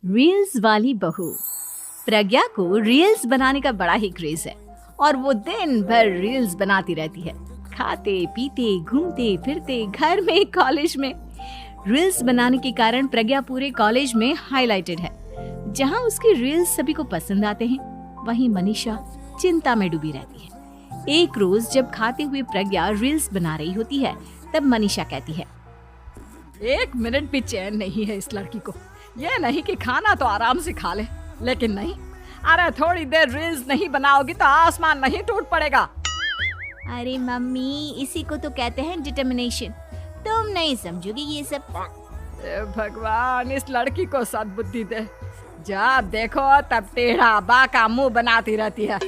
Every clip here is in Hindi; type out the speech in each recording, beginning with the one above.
रील्स वाली बहू। प्रज्ञा को रील्स बनाने का बड़ा ही क्रेज है और वो दिन भर रील्स बनाती रहती है। खाते पीते घूमते फिरते घर में कॉलेज में रील्स बनाने के कारण प्रज्ञा पूरे कॉलेज में हाईलाइटेड है। जहां उसकी रील्स सभी को पसंद आते हैं, वहीं मनीषा चिंता में डूबी रहती है। एक रोज जब खाते हुए प्रज्ञा रील्स बना रही होती है, तब मनीषा कहती है, एक मिनट भी चैन नहीं है इस लड़की को। ये नहीं कि खाना तो आराम से खा ले, लेकिन नहीं, अरे थोड़ी देर रील्स नहीं बनाओगी तो आसमान नहीं टूट पड़ेगा। अरे मम्मी, इसी को तो कहते हैं डिटर्मिनेशन। तुम नहीं समझोगी ये सब। भगवान, इस लड़की को सद्बुद्धि दे। जब देखो तब टेढ़ा बाका मुंह बनाती रहती है।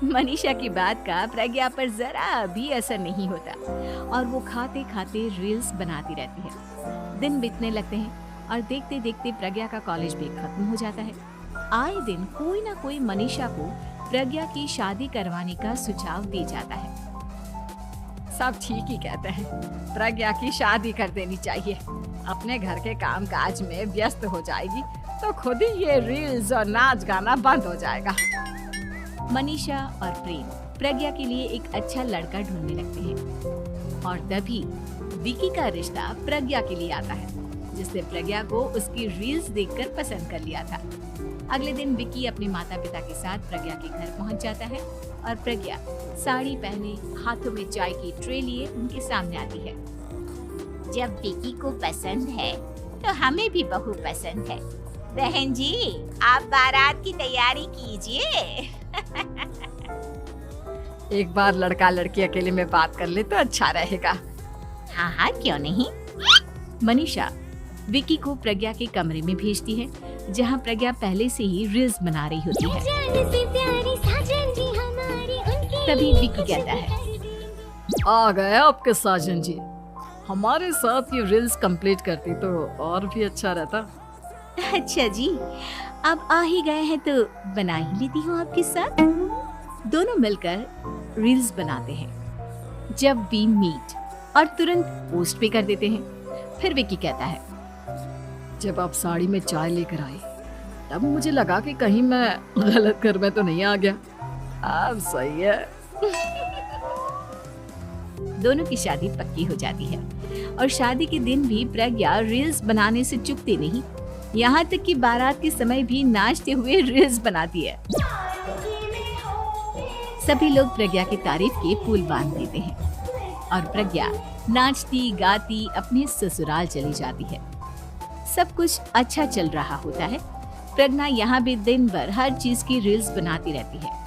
मनीषा की बात का प्रज्ञा पर जरा भी असर नहीं होता और वो खाते खाते रील्स बनाती रहती है। दिन बीतने लगते हैं और देखते देखते प्रज्ञा का कॉलेज भी खत्म हो जाता है। आए दिन कोई ना कोई मनीषा को प्रज्ञा की शादी करवाने का सुझाव दे जाता है। सब ठीक ही कहते हैं, प्रज्ञा की शादी कर देनी चाहिए। अपने घर के काम काज में व्यस्त हो जाएगी तो खुद ही ये रील्स और नाच गाना बंद हो जाएगा। मनीषा और प्रेम प्रज्ञा के लिए एक अच्छा लड़का ढूंढने लगते हैं और तभी विकी का रिश्ता प्रज्ञा के लिए आता है, जिसने प्रज्ञा को उसकी रील्स देखकर पसंद कर लिया था। अगले दिन विकी अपने माता पिता के साथ प्रज्ञा के घर पहुंच जाता है और प्रज्ञा साड़ी पहने हाथों में चाय की ट्रे लिए उनके सामने आती है। जब विकी को पसंद है तो हमें भी बहू पसंद है। बहन जी, आप बारात की तैयारी कीजिए। एक बार लड़का लड़की अकेले में बात कर ले तो अच्छा रहेगा। हाँ हाँ, क्यों नहीं। मनीषा विकी को प्रज्ञा के कमरे में भेजती है, जहां प्रज्ञा पहले से ही रील्स बना रही होती है। तभी विकी कहता है, आ गए आपके साजन जी। हमारे साथ ये रील्स कंप्लीट करती तो और भी अच्छा रहता। अच्छा जी, अब आ ही गए हैं तो बना ही लेती हूँ आपके साथ। दोनों मिलकर रील्स बनाते हैं। जब वी मीट और तुरंत पोस्ट भी कर देते हैं। फिर विकी कहता है, जब आप साड़ी में चाय लेकर आई तब मुझे लगा कि कहीं मैं गलत घर में तो नहीं आ गया। अब सही है। दोनों की शादी पक्की हो जाती है और शादी के दिन भी प्रज्ञा रील्स बनाने से चूकती नहीं। यहाँ तक कि बारात के समय भी नाचते हुए रील्स बनाती है। सभी लोग प्रज्ञा की तारीफ के पुल बांध देते हैं और प्रज्ञा नाचती गाती अपने ससुराल चली जाती है। सब कुछ अच्छा चल रहा होता है। प्रज्ञा यहाँ भी दिन भर हर चीज की रील्स बनाती रहती है।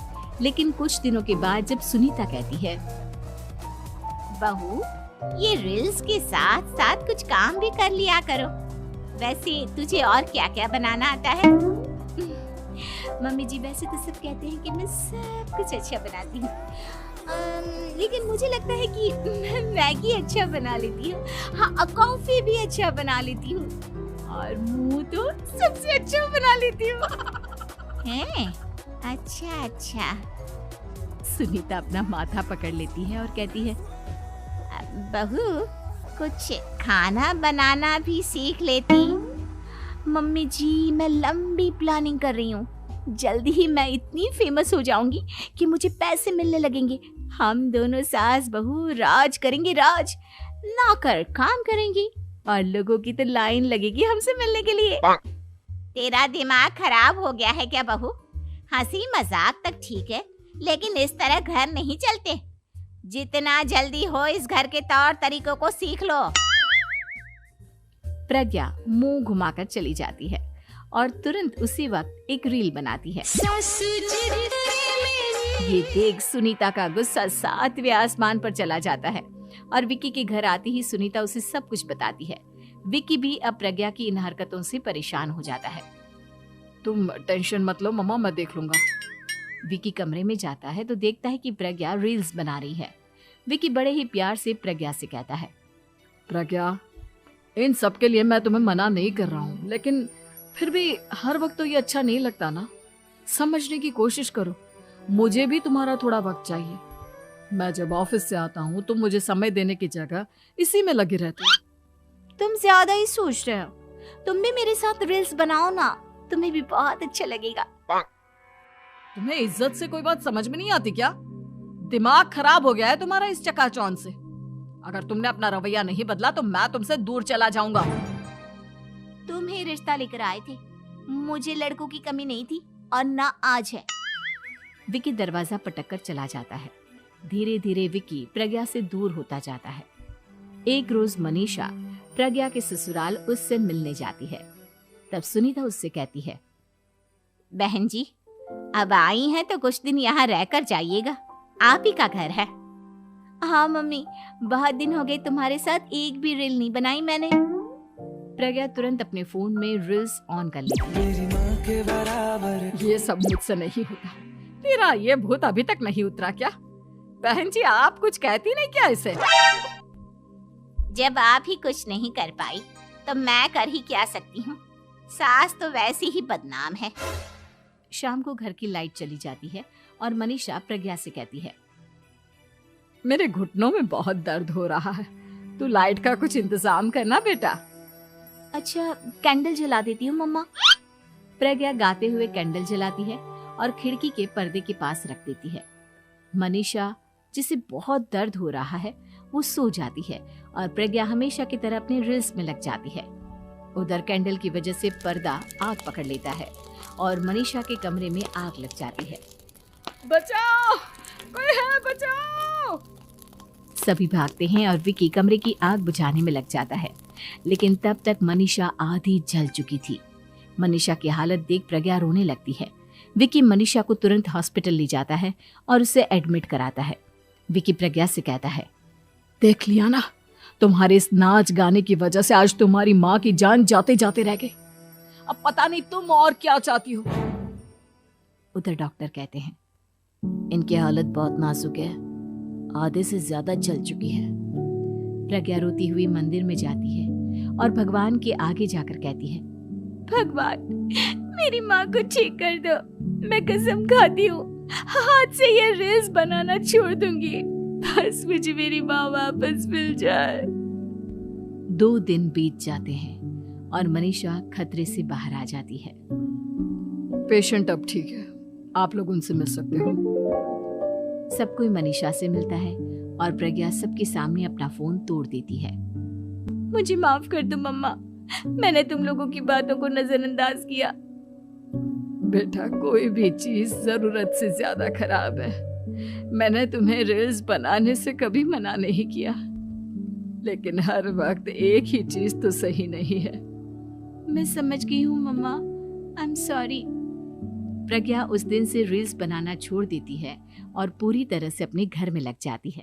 लेकिन कुछ दिनों के बाद जब सुनीता कहती है, बहू, ये रील्स के साथ साथ कुछ काम भी कर लिया करो। वैसे तुझे और क्या क्या बनाना आता है? मम्मी जी, वैसे तो सब कहते हैं कि मैं सब कुछ अच्छा बनाती हूँ, लेकिन मुझे लगता है कि मैं मैगी अच्छा बना लेती हूँ। हाँ, कॉफी भी अच्छा बना लेती हूँ और मुंह तो सबसे अच्छा बना लेती हूँ। हैं? अच्छा अच्छा। सुनीता अपना माथा पकड़ लेती है और कहती है, बहू, कुछ खाना बनाना भी सीख लेती। मम्मी जी, मैं लंबी प्लानिंग कर रही हूँ। जल्दी ही मैं इतनी फेमस हो जाऊंगी कि मुझे पैसे मिलने लगेंगे। हम दोनों सास बहू राज करेंगे, राज। नौकर काम करेंगी और लोगों की तो लाइन लगेगी हमसे मिलने के लिए। तेरा दिमाग खराब हो गया है क्या बहू? हंसी मजाक तक ठीक है, लेकिन इस तरह घर नहीं चलते। जितना जल्दी हो इस घर के तौर तरीकों को सीख लो। प्रज्ञा मुंह घुमाकर चली जाती है और तुरंत उसी वक्त एक रील बनाती है। ये देख सुनीता का गुस्सा 7वें आसमान पर चला जाता है और विकी के घर आती ही सुनीता उसे सब कुछ बताती है। विकी भी अब प्रज्ञा की इन हरकतों से परेशान हो जाता है। तुम टेंशन मत लो मम्मा, मैं देख लूंगा। विकी कमरे में जाता है तो देखता है कि प्रज्ञा रील्स बना रही है। विकी बड़े ही प्यार से प्रज्ञा से कहता है, प्रज्ञा, इन सब के लिए मैं तुम्हें मना नहीं कर रहा हूँ, लेकिन फिर भी हर वक्त तो ये अच्छा नहीं लगता ना। समझने की कोशिश करो, मुझे भी तुम्हारा थोड़ा वक्त चाहिए। मैं जब ऑफिस से आता हूँ तो मुझे समय देने की जगह इसी में लगे रहते हो। तुम ज्यादा ही सोच रहे हो। तुम भी मेरे साथ रील्स बनाओ ना, तुम्हें भी बहुत अच्छा लगेगा। तुम्हें इज्जत से कोई बात समझ में नहीं आती क्या? दिमाग खराब हो गया है तुम्हारा इस चकाचौंध से। अगर तुमने अपना रवैया नहीं बदला तो मैं तुमसे दूर चला जाऊंगा। तुम ही रिश्ता लेकर आए थे, मुझे लड़कों की कमी नहीं थी और ना आज है। विकी दरवाजा पटककर चला जाता है। धीरे धीरे विकी प्रज्ञा से दूर होता जाता है। एक रोज मनीषा प्रज्ञा के ससुराल उससे मिलने जाती है। तब सुनीता उससे कहती है, बहन जी, अब आई हैं तो कुछ दिन यहाँ रहकर जाइएगा, आप ही का घर है। हाँ मम्मी, बहुत दिन हो गए तुम्हारे साथ एक भी रील नहीं बनाई मैंने। प्रज्ञा तुरंत अपने फोन में रील्स ऑन कर लेती है। ये सब मुझसे नहीं होता। तेरा ये भूत अभी तक नहीं उतरा क्या? बहन जी, आप कुछ कहती नहीं क्या इसे? जब आप ही कुछ नहीं कर पाई तो मैं कर ही क्या सकती हूँ। सास तो वैसी ही बदनाम है। शाम को घर की लाइट चली जाती है और मनीषा प्रज्ञा से कहती है, मेरे घुटनों में बहुत दर्द हो रहा है, तू लाइट का कुछ इंतजाम करना बेटा। अच्छा, कैंडल जला देती हूँ मम्मा। प्रज्ञा गाते हुए कैंडल जलाती है और खिड़की के पर्दे के पास रख देती है। मनीषा, जिसे बहुत दर्द हो रहा है, वो सो जाती है और प्रज्ञा हमेशा की तरह अपने रील्स में लग जाती है। उधर कैंडल की वजह से पर्दा आग पकड़ लेता है और मनीषा के कमरे में आग लग जाती है। बचाओ, कोई है, बचाओ। सभी भागते हैं और विकी कमरे की आग बुझाने में लग जाता है, लेकिन तब तक मनीषा आधी जल चुकी थी। मनीषा की हालत देख प्रज्ञा रोने लगती है। विकी मनीषा को तुरंत हॉस्पिटल ले जाता है और उसे एडमिट कराता है। विकी प्रज्ञा से कहता है, देख लिया ना, तुम्हारे इस नाच गाने की वजह से आज तुम्हारी माँ की जान जाते जाते रह गई। अब पता नहीं तुम और क्या चाहती हो। उधर डॉक्टर कहते हैं, इनकी हालत बहुत नाजुक है, आधे से ज्यादा जल चुकी है। प्रज्ञा रोती हुई मंदिर में जाती है और भगवान के आगे जाकर कहती है, भगवान, मेरी माँ को ठीक कर दो। मैं कसम खाती हूँ, हाथ से ये रील्स बनाना छोड़ दूंगी। बस मुझे मेरी माँ वापस मिल जाए। 2 दिन बीत जाते हैं और मनीषा खतरे से बाहर आ जाती है। पेशेंट अब ठीक है, आप लोग उनसे मिल सकते हो। सब कोई मनीषा से मिलता है और प्रज्ञा सबके सामने अपना फोन तोड़ देती है। मुझे माफ कर दो मम्मा, मैंने तुम लोगों की बातों को नजरअंदाज किया। बेटा, कोई भी चीज जरूरत से ज्यादा खराब है। मैंने तुम्हें रील्स बनाने से कभी मना नहीं किया, लेकिन हर वक्त एक ही चीज तो सही नहीं है। मैं समझ गई हूँ मम्मा, आई एम सॉरी। प्रज्ञा उस दिन से रील्स बनाना छोड़ देती है और पूरी तरह से अपने घर में लग जाती है।